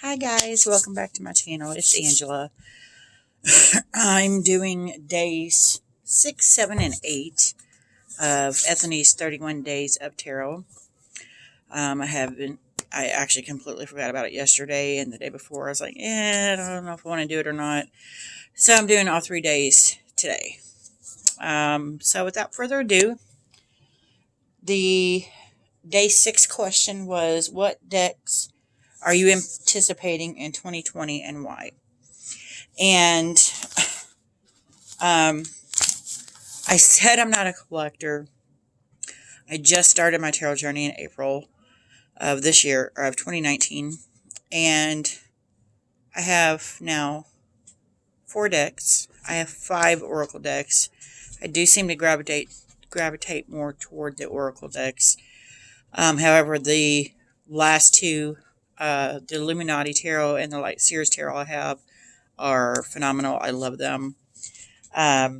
Hi guys, welcome back to my channel. It's Angela. I'm doing days 6, 7, and 8 of Ethany's 31 Days of Tarot. I actually completely forgot about it yesterday and the day before. I was like, I don't know if I want to do it or not. So I'm doing all 3 days today. So without further ado, the day 6 question was, what decks are you anticipating in 2020 and why? And I said I'm not a collector. I just started my tarot journey in April of this year, or of 2019, and I have now 4 decks. I have 5 oracle decks. I do seem to gravitate more toward the oracle decks. However, the last 2, the Illuminati Tarot and the Light Seers Tarot I have, are phenomenal. I love them. But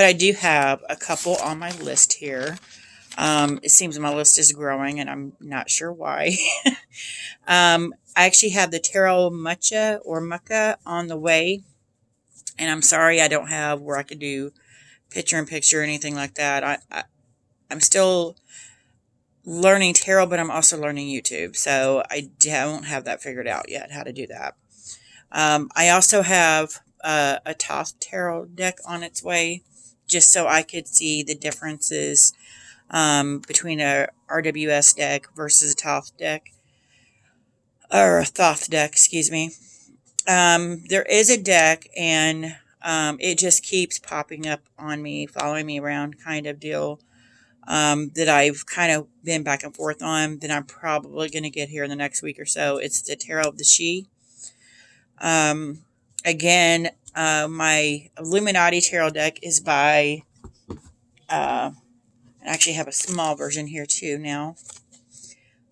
I do have a couple on my list here. It seems my list is growing, and I'm not sure why. I actually have the Tarot Mucha or Mucka on the way, and I'm sorry I don't have where I could do picture-in-picture or anything like that. I'm still learning tarot, but I'm also learning YouTube, so I don't have that figured out yet, how to do that. I also have a Thoth Tarot deck on its way, just so I could see the differences between a RWS deck versus a Thoth deck, or a Thoth deck, excuse me. There is a deck, and it just keeps popping up on me, following me around kind of deal, that I've kind of been back and forth on, that I'm probably going to get here in the next week or so. It's the Tarot of the She. Again, my Illuminati Tarot deck is by, I actually have a small version here too now,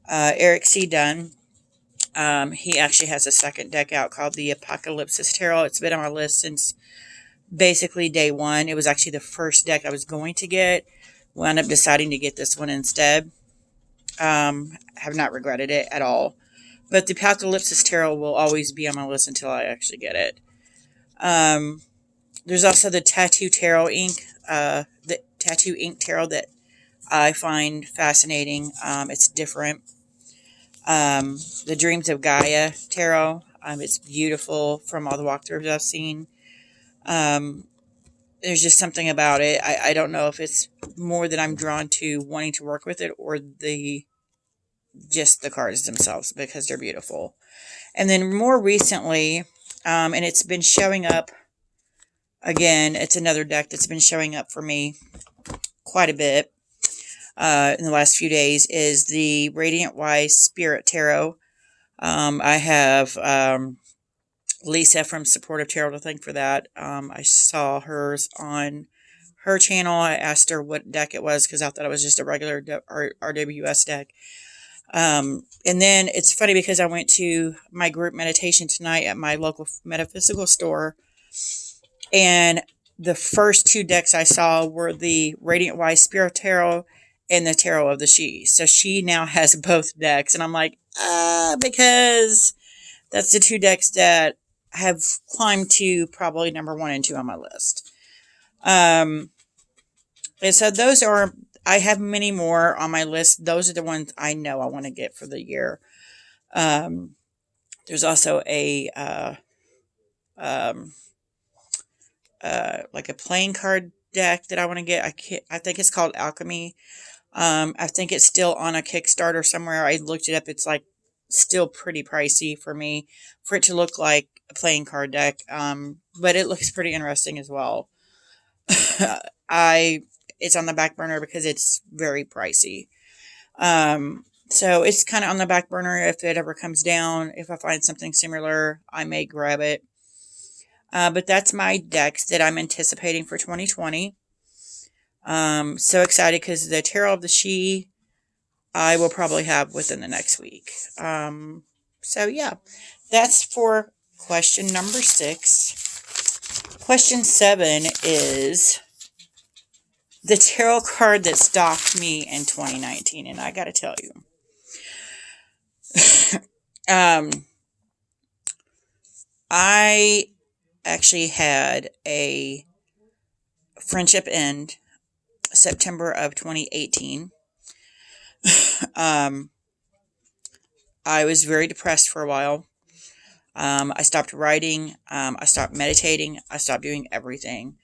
Eric C. Dunn. He actually has a second deck out called the Apocalypsis Tarot. It's been on my list since basically day one. It was actually the first deck I was going to get. Wound up deciding to get this one instead. Have not regretted it at all. But the Apocalypsis Tarot will always be on my list until I actually get it. There's also the Tattoo Tarot ink, the Tattoo Ink Tarot that I find fascinating. It's different. The Dreams of Gaia Tarot. It's beautiful from all the walkthroughs I've seen. There's just something about it. I don't know if it's more that I'm drawn to wanting to work with it, or just the cards themselves, because they're beautiful. And then more recently, and it's been showing up again, it's another deck that's been showing up for me quite a bit in the last few days, is the Radiant Wise Spirit Tarot. I have Lisa from Supportive Tarot to thank for that. I saw hers on her channel. I asked her what deck it was, because I thought it was just a regular RWS deck. And then it's funny, because I went to my group meditation tonight at my local metaphysical store, and the first 2 decks I saw were the Radiant Wise Spirit Tarot and the Tarot of the She. So she now has both decks, and I'm like, because that's the 2 decks that have climbed to probably number 1 and 2 on my list. And so those are, I have many more on my list. Those are the ones I know I want to get for the year. There's also a, like a playing card deck that I want to get. I think it's called Alchemy. I think it's still on a Kickstarter somewhere. I looked it up. It's like still pretty pricey for me, for it to look like a playing card deck. But it looks pretty interesting as well. It's on the back burner because it's very pricey. So it's kind of on the back burner. If it ever comes down, if I find something similar, I may grab it. But that's my decks that I'm anticipating for 2020. So excited, because the Tarot of the She I will probably have within the next week. So yeah, that's for question number 6. Question 7 is the tarot card that stalked me in 2019, and I gotta tell you, Um, I actually had a friendship end September of 2018. Um, I was very depressed for a while. I stopped writing. I stopped meditating. I stopped doing everything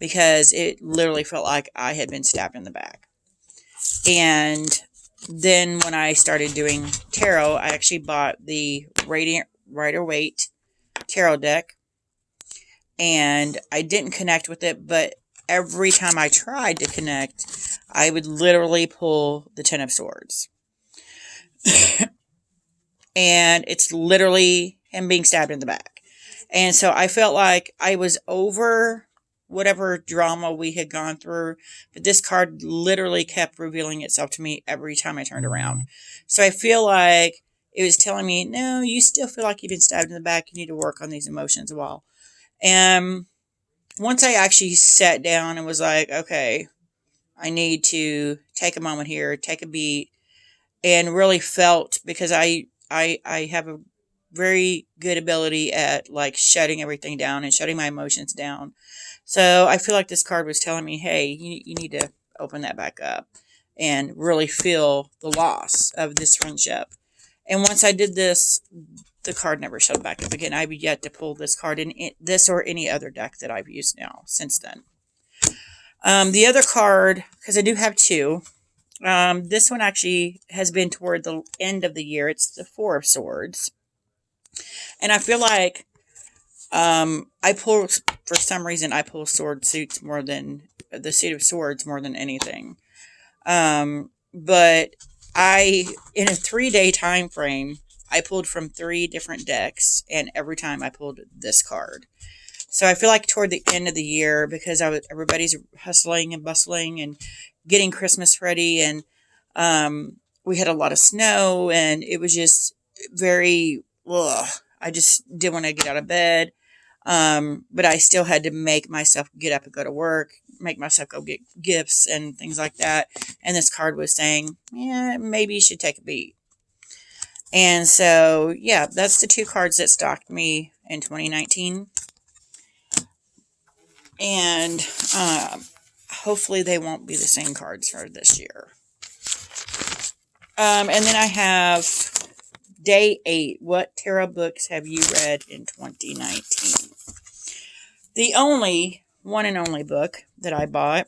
because it literally felt like I had been stabbed in the back. And then when I started doing tarot, I actually bought the Radiant Rider Waite tarot deck, and I didn't connect with it, but every time I tried to connect, I would literally pull the Ten of Swords. And it's literally him being stabbed in the back. And so I felt like I was over whatever drama we had gone through, but this card literally kept revealing itself to me every time I turned around. So I feel like it was telling me, no, you still feel like you've been stabbed in the back. You need to work on these emotions a while. And once I actually sat down and was like, okay, I need to take a moment here, take a beat, and really felt, because I have a very good ability at like shutting everything down and shutting my emotions down. So I feel like this card was telling me, hey, you need to open that back up and really feel the loss of this friendship. And once I did this, the card never showed back up again. I've yet to pull this card in this or any other deck that I've used now since then. The other card, because I do have two, this one actually has been toward the end of the year. It's the Four of Swords. And I feel like I pull, for some reason, I pull sword suits more than the Suit of Swords more than anything. But in a 3-day time frame, I pulled from 3 different decks, and every time I pulled this card. So I feel like toward the end of the year, because everybody's hustling and bustling and getting Christmas ready, and we had a lot of snow, and it was just very, ugh, I just didn't want to get out of bed. But I still had to make myself get up and go to work, make myself go get gifts and things like that. And this card was saying, yeah, maybe you should take a beat. And so, yeah, that's the 2 cards that stalked me in 2019. And hopefully they won't be the same cards for this year. And then I have Day 8. What tarot books have you read in 2019? The only one and only book that I bought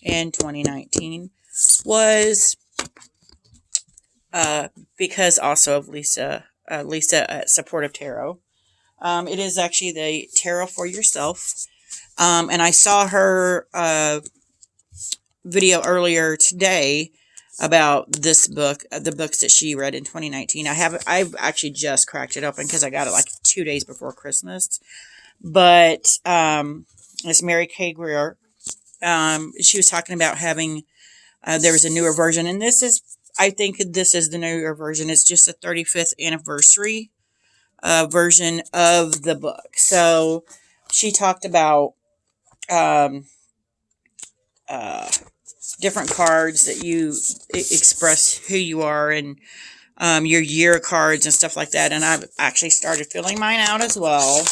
in 2019 was because also of Lisa at Supportive Tarot. It is actually the Tarot for Yourself. And I saw her video earlier today about this book, the books that she read in 2019. I've actually just cracked it open because I got it like 2 days before Christmas. But it's Mary K. Greer. She was talking about having, there was a newer version, and I think this is the newer version. It's just the 35th anniversary version of the book. So she talked about different cards that you express who you are, and your year cards and stuff like that. And I've actually started filling mine out as well.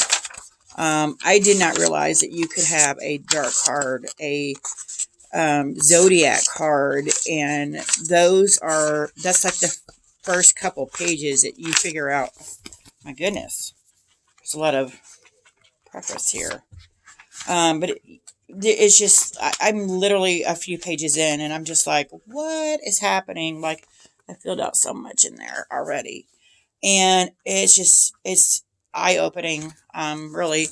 I did not realize that you could have a dark card, a zodiac card, and that's like the first couple pages that you figure out. My goodness, there's a lot of preface here. But it's just, I'm literally a few pages in, and I'm just like, what is happening? Like, I filled out so much in there already. And it's eye-opening, really.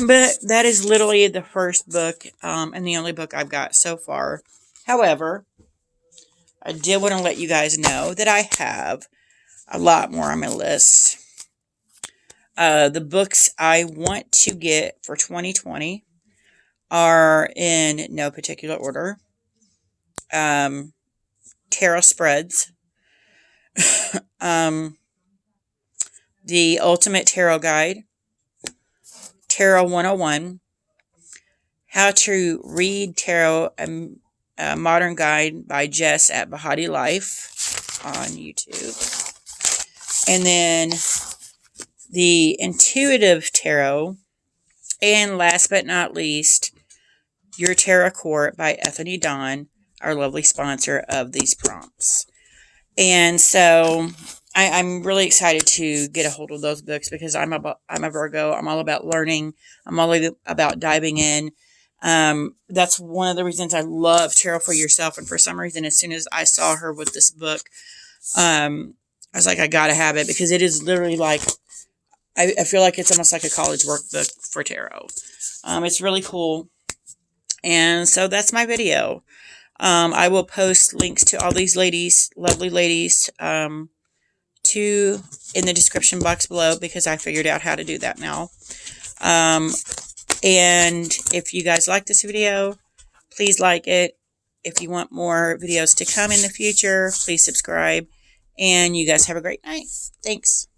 But that is literally the first book, and the only book I've got so far. However, I did want to let you guys know that I have a lot more on my list. The books I want to get for 2020 are in no particular order. Tarot Spreads. The Ultimate Tarot Guide. Tarot 101. How to Read Tarot, a Modern Guide by Jess at Bahati Life on YouTube. And then the Intuitive Tarot. And last but not least, Your Tarot Court by Ethony Dawn, our lovely sponsor of these prompts. And so I'm really excited to get a hold of those books because I'm a Virgo. I'm all about learning. I'm all about diving in. That's one of the reasons I love Tarot for Yourself. And for some reason, as soon as I saw her with this book, I was like, I gotta have it because it is literally like, I feel like it's almost like a college workbook for tarot. It's really cool. And so that's my video. I will post links to all these ladies, lovely ladies, in the description box below because I figured out how to do that now. And if you guys like this video, please like it. If you want more videos to come in the future, please subscribe. And you guys have a great night. Thanks.